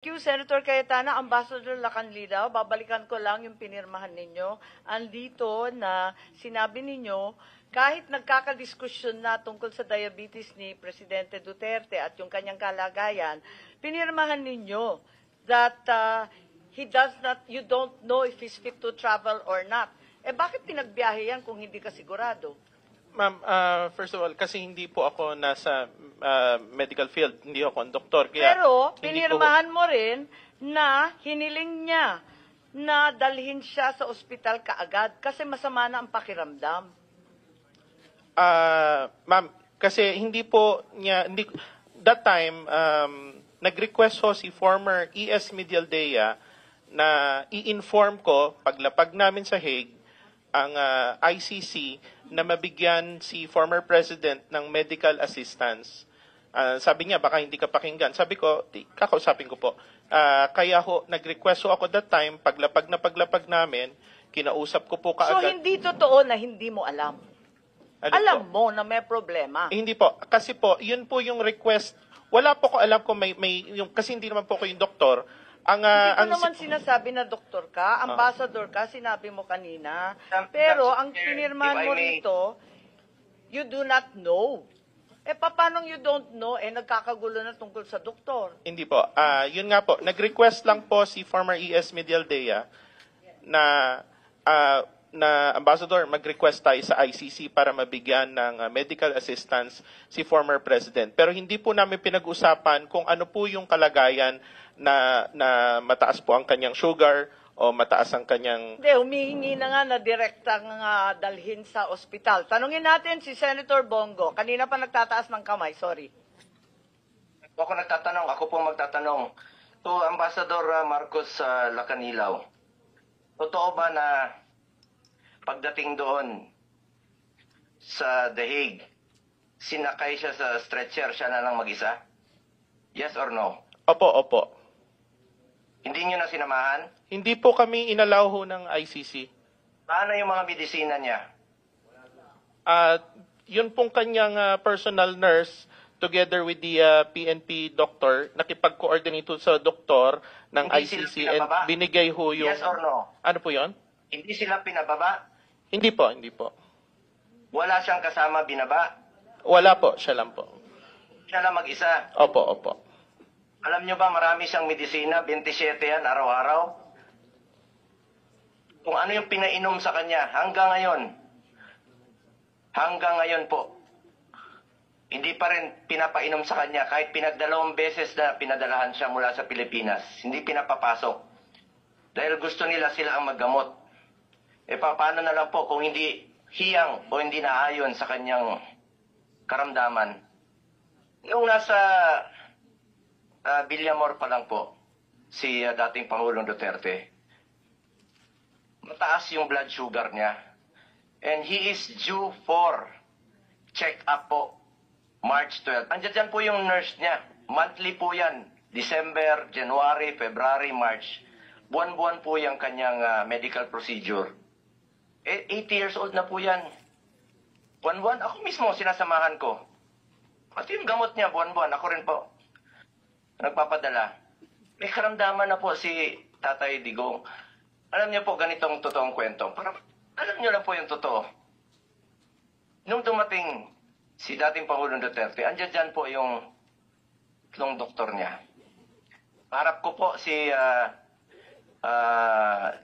Thank you, Senator Cayetana. Ambassador Lacanlida, babalikan ko lang yung pinirmahan ninyo. Andito na sinabi ninyo, kahit nagkakadiskusyon na tungkol sa diabetes ni Presidente Duterte at yung kanyang kalagayan, pinirmahan ninyo that you don't know if he's fit to travel or not. Eh bakit pinagbiyahe yan kung hindi ka sigurado? Ma'am, first of all, kasi hindi po ako nasa medical field, hindi ako ang doktor. Kaya Pero hindi pinirmahan mo rin na hiniling niya na dalhin siya sa ospital kaagad kasi masama na ang pakiramdam. Ma'am, kasi hindi po niya, that time, nag-request ho si former ES Medialdea na i-inform ko, paglapag namin sa Hague, ang ICC na mabigyan si former president ng medical assistance. Sabi niya, baka hindi ka pakinggan. Sabi ko, kakausapin ko po. Kaya ho, nag-request ho ako that time, paglapag namin, kinausap ko po kaagad. So hindi totoo na hindi mo alam? Ano Alam po? mo na may problema? Hindi po. Kasi po, yun po yung request. Wala po ko alam kung may yung, kasi hindi naman po ko yung doktor. Hindi ko naman sinasabi na doktor ka, ambassador ka, sinabi mo kanina. Pero ang pinirmahan mo rito, you do not know. Eh, paano you don't know? Eh, nagkakagulo na tungkol sa doktor. Hindi po. Yun nga po. Nag-request lang po si former ES Medialdea na Ambassador, mag-request tayo sa ICC para mabigyan ng medical assistance si former president. Pero hindi po namin pinag-usapan kung ano po yung kalagayan na mataas po ang kanyang sugar o mataas ang kanyang... Hindi, humihingi na nga na direktang dalhin sa ospital. Tanungin natin si Senator Bongo. Kanina pa nagtataas ng kamay, sorry. Ako nagtatanong, ako po magtatanong. To Ambassador Marcos Lacanilaw, totoo ba na pagdating doon sa The Hague, sinakay siya sa stretcher, siya na lang mag-isa? Yes or no? Opo. Hindi niyo na sinamahan? Hindi po kami inalaw ho ng ICC. Paano yung mga medisina niya? Yun pong kanyang personal nurse together with the PNP doctor, nakipag-coordinate sa doktor ng Hindi ICC sila and pinababa? binigay ho yung... Yes or no? Ano po yun? Hindi sila pinababa? Hindi po. Wala siyang kasama binaba? Wala po, siya lang po. Siya lang mag-isa? Opo. Alam nyo ba, marami siyang medisina, 27 yan, araw-araw. Kung ano yung pinainom sa kanya, hanggang ngayon po, hindi pa rin pinapainom sa kanya, kahit pinagdalawang beses na pinadalahan siya mula sa Pilipinas, hindi pinapapasok. Dahil gusto nila sila ang maggamot. E paano na lang po kung hindi hiyang o hindi naayon sa kanyang karamdaman? Yung nasa... Villamor pa lang po, si dating Pangulong Duterte. Mataas yung blood sugar niya. And he is due for check-up po, March 12. Andiyan dyan po yung nurse niya. Monthly po yan. December, January, February, March. Buwan-buwan po yung kanyang medical procedure. 80 years old na po yan. Buwan-buwan, ako mismo sinasamahan ko. Pati yung gamot niya, buwan-buwan, ako rin po. Nagpapadala. May karamdaman na po si Tatay Digong. Alam niyo po, ganitong totoong kwento. Alam niyo lang po yung totoo. Nung dumating si dating Pangulong Duterte, andyan dyan po yung doktor niya. Harap ko po si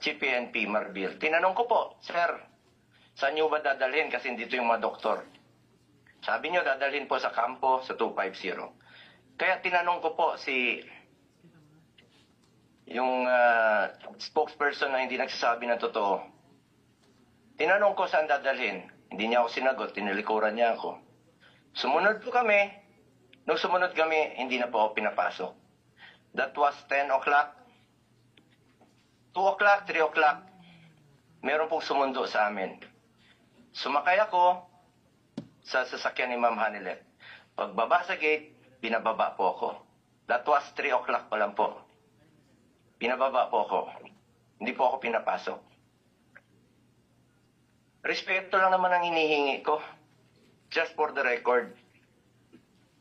Chief PNP Marbil. Tinanong ko po, Sir, saan niyo ba dadalhin? Kasi dito yung mga doktor. Sabi niyo, dadalhin po sa kampo sa 250. Kaya tinanong ko po yung spokesperson na hindi nagsasabi ng totoo. Tinanong ko saan dadalhin. Hindi niya ako sinagot, tinilikuran niya ako. Sumunod po kami. Nung sumunod kami, hindi na po ako pinapasok. That was 10 o'clock. 2 o'clock, 3 o'clock. Meron pong sumundo sa amin. Sumakay ako sa sasakyan ni Ma'am Hanilet. Pagbaba sa gate, binababa po ako. That was 3 o'clock pa lang po. Binababa po ako. Hindi po ako pinapasok. Respeto lang naman ang hinihingi ko. Just for the record.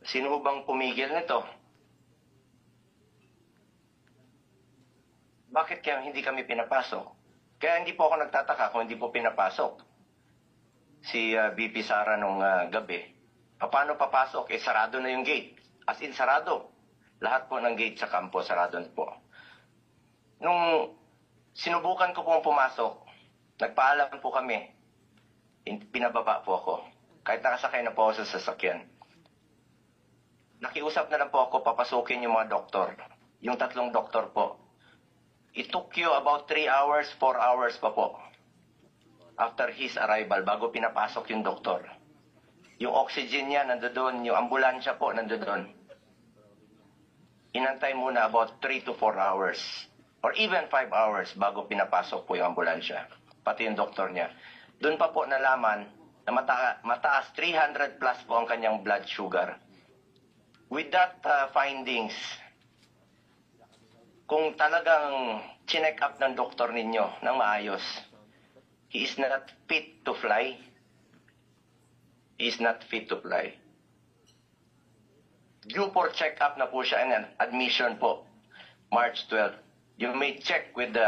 Sino bang pumigil nito? bakit kaya hindi kami pinapasok? Kaya hindi po ako nagtataka kung hindi po pinapasok si VP Sara nung gabi. Paano papasok? Sarado na yung gate. As in, sarado. Lahat po ng gate sa kampo, sarado na po. Nung sinubukan ko pong pumasok, nagpaalam po kami. Pinababa po ako. Kahit nakasakay na po ako sa sasakyan. Nakiusap na lang po ako papasukin yung mga doktor. Yung 3 doktor po. It took you about 3 hours, 4 hours pa po. After his arrival, bago pinapasok yung doktor. Yung oxygen niya nandoon, yung ambulansya po nandoon. Inantay muna about 3 to 4 hours. Or even 5 hours bago pinapasok po yung ambulansya. Pati yung doktor niya. Doon pa po nalaman na mataas 300 plus po ang kanyang blood sugar. With that findings, kung talagang chinek up ng doktor ninyo ng maayos, he is not fit to fly. He is not fit to fly. Due for check-up na po siya and admission po, March 12. You may check with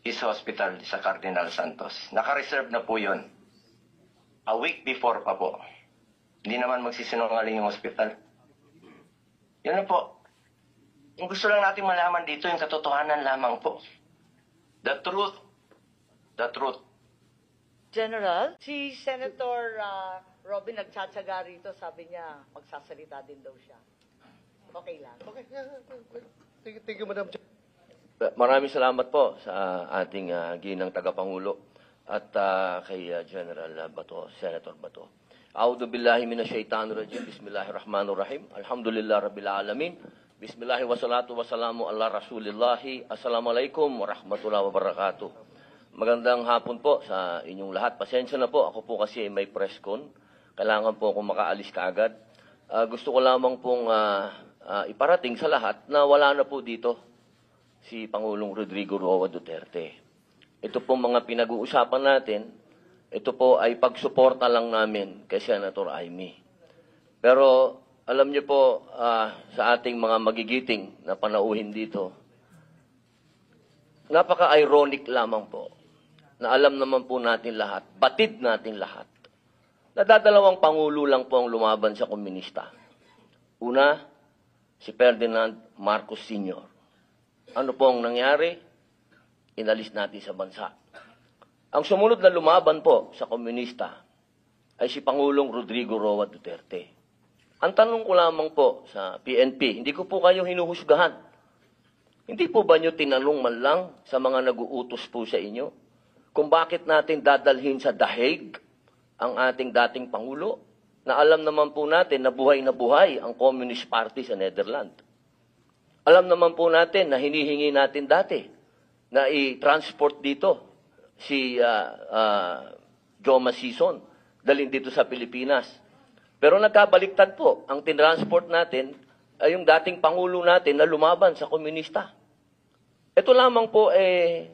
his hospital sa Cardinal Santos. Naka-reserve na po yun. A week before pa po. Hindi naman magsisinungaling yung hospital. Yan na po. Yung gusto lang natin malaman dito, yung katotohanan lamang po. The truth. The truth. General, si Senator Robin nagtsatsaga rito, sabi niya, magsasalita din daw siya. Okay lang. Okay. Thank you, Madam Chair. Maraming salamat po sa ating ginang tagapangulo at kay General Bato, Senator Bato. A'udhu billahi minasyaitanir rajim. Bismillahirrahmanirrahim. Alhamdulillah rabbil alamin. Bismillahi wassalatu wassalamu ala rasulillahi. Assalamualaikum warahmatullahi wabarakatuh. Magandang hapon po sa inyong lahat. Pasensya na po, ako po kasi may press con. Kailangan po akong makaalis kaagad. Gusto ko lamang pong iparating sa lahat na wala na po dito si Pangulong Rodrigo Roa Duterte. Ito pong mga pinag-uusapan natin, ito po ay pagsuporta lang namin kay Senator Amy. Pero alam niyo po sa ating mga magigiting na panauhin dito, napaka-ironic lamang po na alam naman po natin lahat, batid natin lahat, na dadalawang pangulo lang po ang lumaban sa komunista. Una, si Ferdinand Marcos Sr. Ano po ang nangyari? Inalis natin sa bansa. Ang sumunod na lumaban po sa komunista ay si Pangulong Rodrigo Roa Duterte. Ang tanong ko lamang po sa PNP, hindi ko po kayo hinuhusgahan. Hindi po ba nyo tinanong man lang sa mga nag-uutos po sa inyo kung bakit natin dadalhin sa The Hague ang ating dating Pangulo na alam naman po natin na buhay ang Communist Party sa Netherlands. Alam naman po natin na hinihingi natin dati na i-transport dito si Joma Sison, dalhin dito sa Pilipinas. Pero nagkabaliktad po, ang tinransport natin ay yung dating Pangulo natin na lumaban sa komunista. Ito lamang po,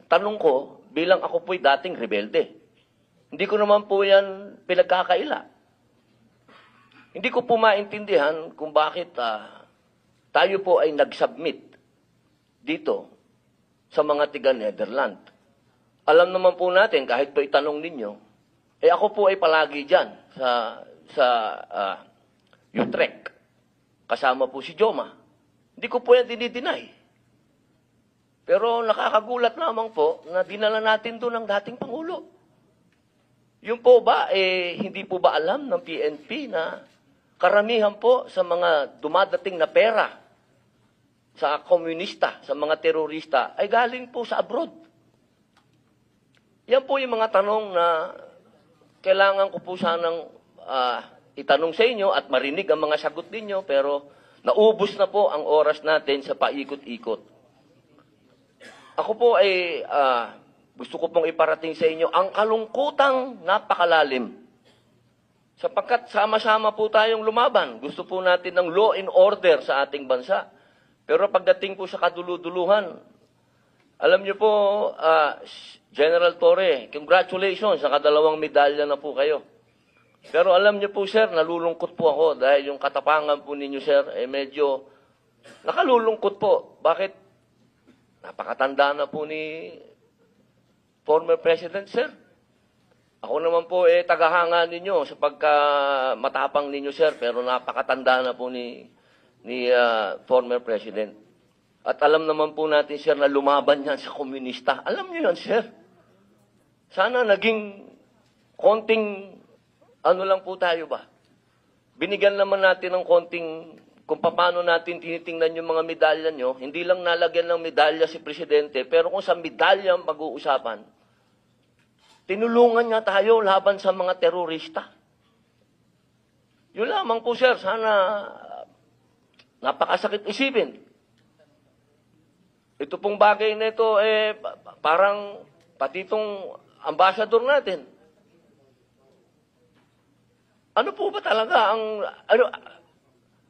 tanong ko, bilang ako po'y dating rebelde. Hindi ko naman po yan pinagkakaila. Hindi ko po maintindihan kung bakit tayo po ay nag-submit dito sa mga tiga-Netherlands. Alam naman po natin, kahit pa itanong ninyo, ako po ay palagi dyan sa Utrecht. Kasama po si Joma. Hindi ko po yan dinideny. Pero nakakagulat lamang po na dinala natin doon ang dating Pangulo. Yun po ba, hindi po ba alam ng PNP na karamihan po sa mga dumadating na pera sa komunista, sa mga terorista, ay galing po sa abroad. Yan po yung mga tanong na kailangan ko po sanang itanong sa inyo at marinig ang mga sagot ninyo, pero naubos na po ang oras natin sa paikot-ikot. Ako po ay gusto ko pong iparating sa inyo ang kalungkutang napakalalim. Sapagkat sama-sama po tayong lumaban. Gusto po natin ng law and order sa ating bansa. Pero pagdating po sa kaduluduluhan, alam niyo po, General Torre, congratulations, sa kadalawang medalya na po kayo. Pero alam niyo po, sir, nalulungkot po ako dahil yung katapangan po ninyo, sir, medyo nakalulungkot po. Bakit? Napakatanda na po ni former President, sir. Ako naman po tagahanga ninyo sa matapang ninyo, sir, pero napakatanda na po ni former President. At alam naman po natin, sir, na lumaban yan sa komunista. Alam niyo yan, sir. Sana naging konting lang po tayo ba? Binigyan naman natin ng konting kung paano natin tinitingnan yung mga medalya nyo. Hindi lang nalagyan ng medalya si Presidente, pero kung sa medalya ang pag-uusapan, tinulungan niya tayo laban sa mga terorista. Yun lamang po, sir. Sana napakasakit isipin. Ito pong bagay na ito, parang pati itong ambassador natin. Ano po ba talaga ang...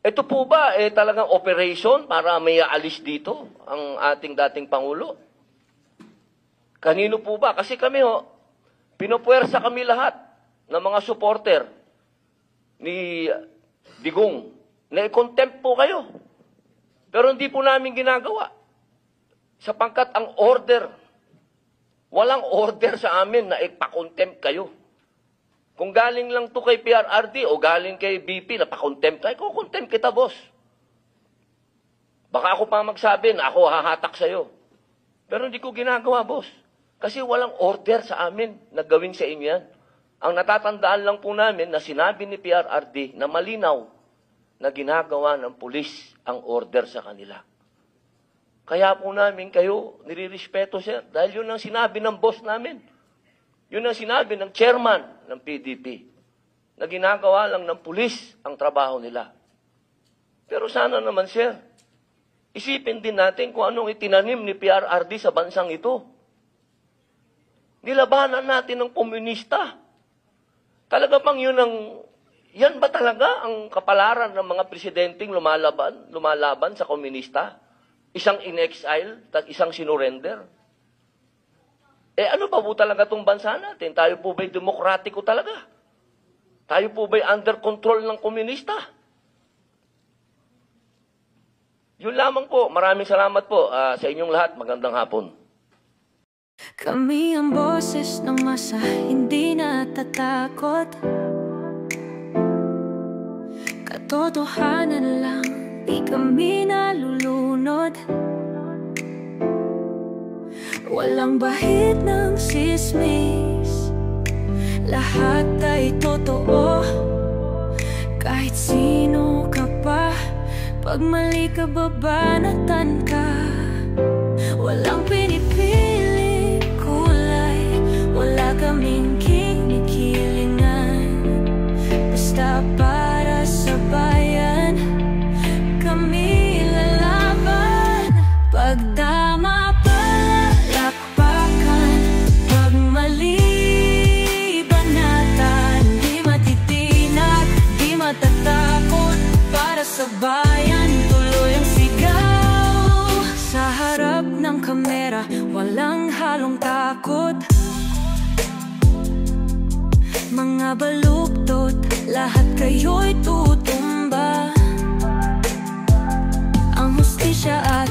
ito po ba talagang operation para may aalis dito ang ating dating Pangulo? Kanino po ba? Kasi kami pinupuwersa kami lahat ng mga supporter ni Digong na i-contempt po kayo. Pero hindi po namin ginagawa. Sapagkat ang order, walang order sa amin na ipa-contempt kayo. Kung galing lang to kay PRRD o galing kay BP na pa-contempt tayo, kukontempt kita, boss. Baka ako pa magsabi na ako hahatak sa'yo. Pero hindi ko ginagawa, boss. Kasi walang order sa amin na gawin sa inyo yan. Ang natatandaan lang po namin na sinabi ni PRRD na malinaw na ginagawa ng pulis ang order sa kanila. Kaya po namin kayo nirirespeto, sir. Dahil yun ang sinabi ng boss namin. Yun ang sinabi ng chairman ng PDP na ginagawa lang ng pulis ang trabaho nila. Pero sana naman, sir, isipin din natin kung anong itinanim ni PRRD sa bansang ito. Nilabanan natin ng komunista. Talaga bang yan ba talaga ang kapalaran ng mga presidenteng lumalaban sa komunista? Isang in-exile, isang sinurrender? Ano ba po talaga itong bansa natin? Tayo po ba'y demokratiko talaga? Tayo po ba'y under control ng komunista? Yun lamang po. Maraming salamat po sa inyong lahat. Magandang hapon. Kami ang boses ng masa, hindi natatakot. Katotohanan lang, di kami nalulunod. Walang bahid ng sismis, lahat ay totoo. Kahit sino ka pa, pag mali ka babanatan ka. Walang pinipili kulay, wala kaming kinikilingan. Basta para sa bayan, kami lalaban. Pag tama palakpakan, pag mali banatan. Di matitinag, di matatakot, para sa bayan tuloy ang sigaw. Sa harap ng kamera, walang halong takot. Mga baluktot, lahat kayo'y tutumba. Ang hustisya at